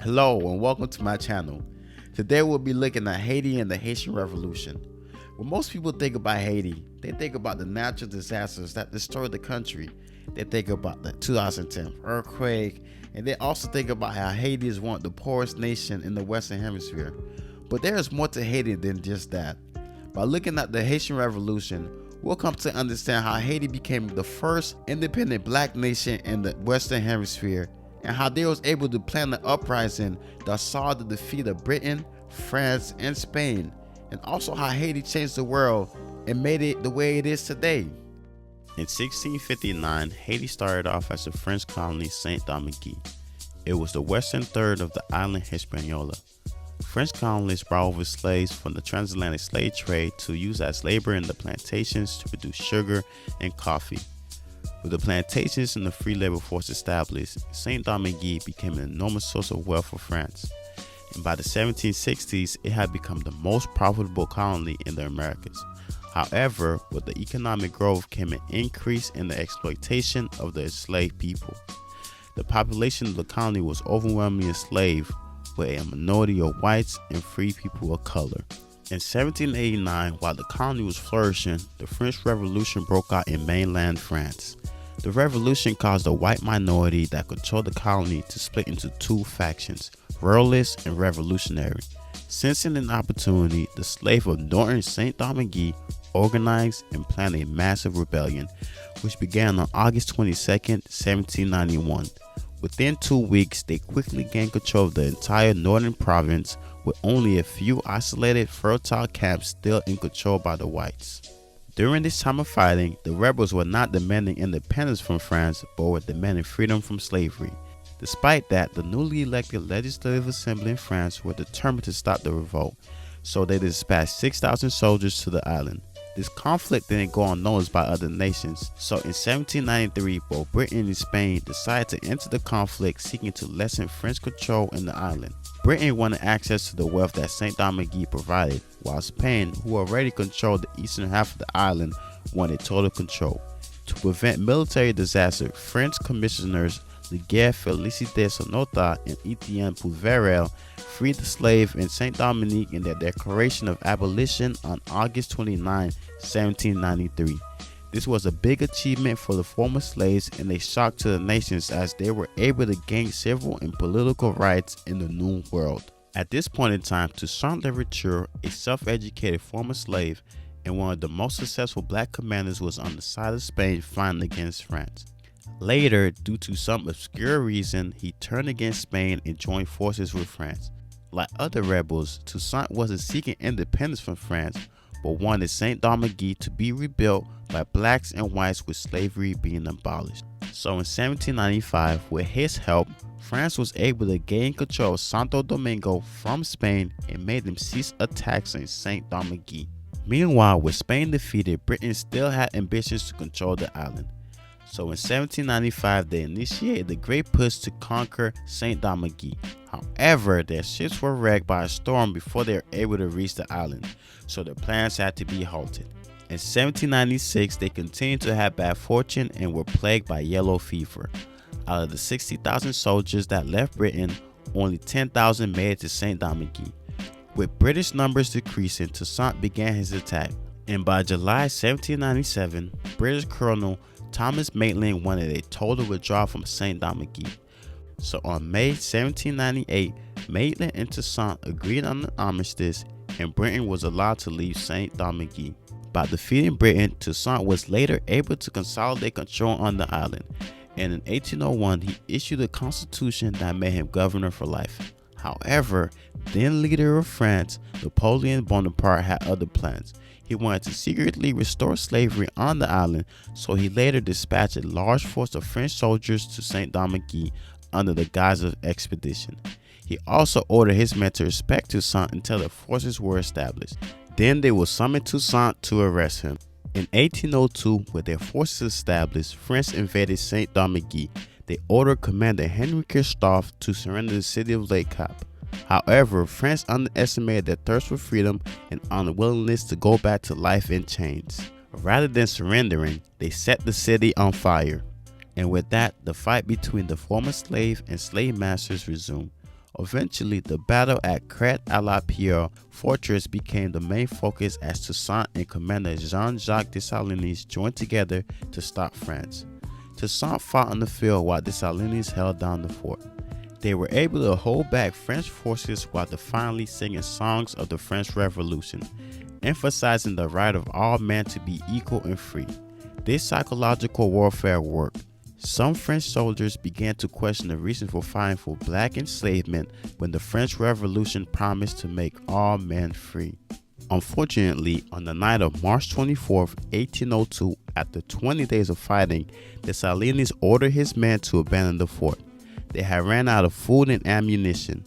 Hello and welcome to my channel. Today we'll be looking at Haiti and the Haitian Revolution. When most people think about Haiti, they think about the natural disasters that destroyed the country. They think about the 2010 earthquake, and they also think about how Haiti is one of the poorest nations in the Western Hemisphere. But there is more to Haiti than just that. By looking at the Haitian Revolution, we'll come to understand how Haiti became the first independent black nation in the Western Hemisphere, and how they was able to plan an uprising that saw the defeat of Britain, France, and Spain, and also how Haiti changed the world and made it the way it is today. In 1659, Haiti started off as a French colony, Saint Domingue. It was the western third of the island Hispaniola. French colonists brought over slaves from the transatlantic slave trade to use as labor in the plantations to produce sugar and coffee. With the plantations and the free labor force established, Saint Domingue became an enormous source of wealth for France, and by the 1760s it had become the most profitable colony in the Americas. However, with the economic growth came an increase in the exploitation of the enslaved people. The population of the colony was overwhelmingly enslaved, with a minority of whites and free people of color. In 1789, while the colony was flourishing, the French Revolution broke out in mainland France. The revolution caused the white minority that controlled the colony to split into two factions, royalists and revolutionary. Sensing an opportunity, the slaves of northern Saint Domingue organized and planned a massive rebellion, which began on August 22, 1791. Within 2 weeks, they quickly gained control of the entire northern province, with only a few isolated fertile camps still in control by the whites. During this time of fighting, the rebels were not demanding independence from France, but were demanding freedom from slavery. Despite that, the newly elected Legislative Assembly in France were determined to stop the revolt, so they dispatched 6,000 soldiers to the island. This conflict didn't go unnoticed by other nations, so in 1793, both Britain and Spain decided to enter the conflict, seeking to lessen French control in the island. Britain wanted access to the wealth that Saint Domingue provided, while Spain, who already controlled the eastern half of the island, wanted total control. To prevent military disaster, French commissioners Leguerre Félicité Sonota and Etienne Pouverel freed the slave in Saint Dominique in their Declaration of Abolition on August 29, 1793. This was a big achievement for the former slaves and a shock to the nations, as they were able to gain civil and political rights in the New World. At this point in time, Toussaint Louverture, a self-educated former slave and one of the most successful black commanders, was on the side of Spain fighting against France. Later, due to some obscure reason, he turned against Spain and joined forces with France. Like other rebels, Toussaint wasn't seeking independence from France, but wanted Saint Domingue to be rebuilt by blacks and whites, with slavery being abolished. So in 1795, with his help, France was able to gain control of Santo Domingo from Spain and made them cease attacks on Saint Domingue. Meanwhile, with Spain defeated, Britain still had ambitions to control the island. So in 1795, they initiated the Great Push to conquer Saint Domingue. However, their ships were wrecked by a storm before they were able to reach the island, so their plans had to be halted. In 1796, they continued to have bad fortune and were plagued by yellow fever. Out of the 60,000 soldiers that left Britain, only 10,000 made it to Saint Domingue. With British numbers decreasing, Toussaint began his attack, and by July 1797, British Colonel Thomas Maitland wanted a total withdrawal from Saint Domingue. So on May 1798, Maitland and Toussaint agreed on an armistice, and Britain was allowed to leave Saint Domingue. By defeating Britain, Toussaint was later able to consolidate control on the island, and in 1801 he issued a constitution that made him governor for life. However, then leader of France, Napoleon Bonaparte, had other plans. He wanted to secretly restore slavery on the island, so he later dispatched a large force of French soldiers to Saint Domingue under the guise of expedition. He also ordered his men to respect Toussaint until the forces were established. Then they would summon Toussaint to arrest him. In 1802, with their forces established, France invaded Saint Domingue. They ordered Commander Henry Christophe to surrender the city of Le Cap. However, France underestimated their thirst for freedom and unwillingness to go back to life in chains. Rather than surrendering, they set the city on fire. And with that, the fight between the former slave and slave masters resumed. Eventually, the battle at Crête-à-la-Pierre fortress became the main focus as Toussaint and Commander Jean-Jacques Dessalines joined together to stop France. Toussaint fought on the field while Dessalines held down the fort. They were able to hold back French forces while defiantly singing songs of the French Revolution, emphasizing the right of all men to be equal and free. This psychological warfare worked. Some French soldiers began to question the reason for fighting for black enslavement when the French Revolution promised to make all men free. Unfortunately, on the night of March 24, 1802, after 20 days of fighting, Dessalines ordered his men to abandon the fort. They had ran out of food and ammunition.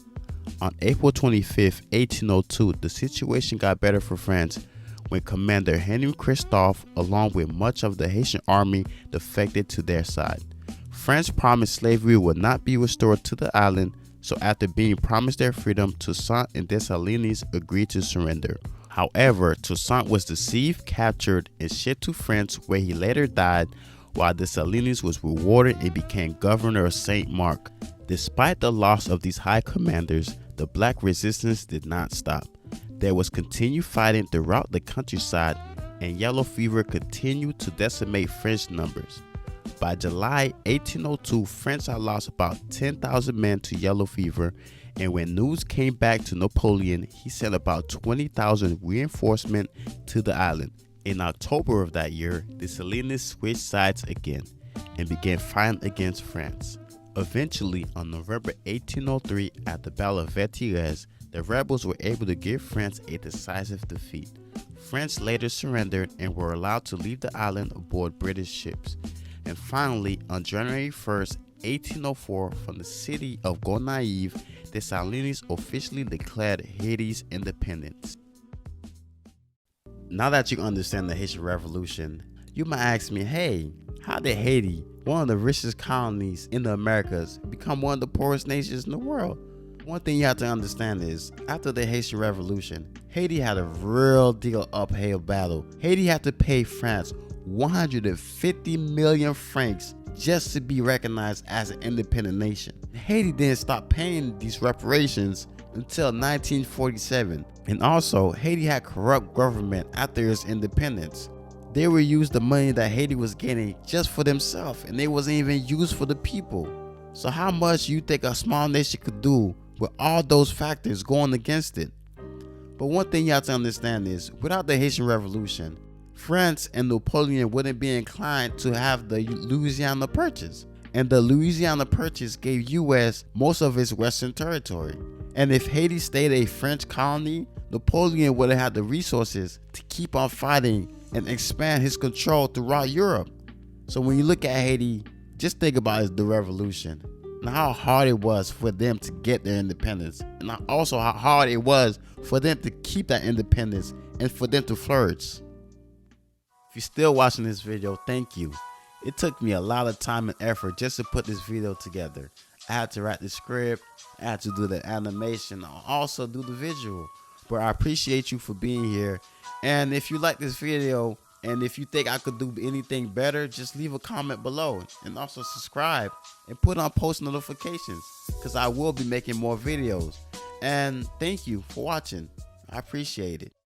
On April 25, 1802, the situation got better for France when Commander Henry Christophe, along with much of the Haitian army, defected to their side. France promised slavery would not be restored to the island, so after being promised their freedom, Toussaint and Dessalines agreed to surrender. However, Toussaint was deceived, captured, and shipped to France, where he later died, while Dessalines was rewarded and became governor of Saint Mark. Despite the loss of these high commanders, the black resistance did not stop. There was continued fighting throughout the countryside, and yellow fever continued to decimate French numbers. By July 1802, France had lost about 10,000 men to yellow fever, and when news came back to Napoleon, he sent about 20,000 reinforcements to the island. In October of that year, Dessalines switched sides again and began fighting against France. Eventually, on November 1803, at the Battle of Vertières, the rebels were able to give France a decisive defeat. France later surrendered and were allowed to leave the island aboard British ships. And finally, on January 1st, 1804, from the city of Gonaïves, Dessalines officially declared Haiti's independence. Now that you understand the Haitian Revolution, you might ask me, hey, how did Haiti, one of the richest colonies in the Americas, become one of the poorest nations in the world? One thing you have to understand is, after the Haitian Revolution, Haiti had a real deal uphill battle. Haiti had to pay France 150 million francs just to be recognized as an independent nation. Haiti didn't stop paying these reparations until 1947. And also, Haiti had corrupt government after its independence. They would use the money that Haiti was getting just for themselves, and they wasn't even used for the people. So how much you think a small nation could do with all those factors going against it? But one thing you have to understand is, without the Haitian Revolution, France and Napoleon wouldn't be inclined to have the Louisiana Purchase. And the Louisiana Purchase gave US most of its western territory. And if Haiti stayed a French colony, Napoleon would have had the resources to keep on fighting and expand his control throughout Europe. So when you look at Haiti, just think about the revolution and how hard it was for them to get their independence, and also how hard it was for them to keep that independence and for them to flourish. If you're still watching this video, thank you. It took me a lot of time and effort just to put this video together. I had to write the script, I had to do the animation, I also do the visual. But I appreciate you for being here. And if you like this video, and if you think I could do anything better, just leave a comment below. And also subscribe and put on post notifications, because I will be making more videos. And thank you for watching. I appreciate it.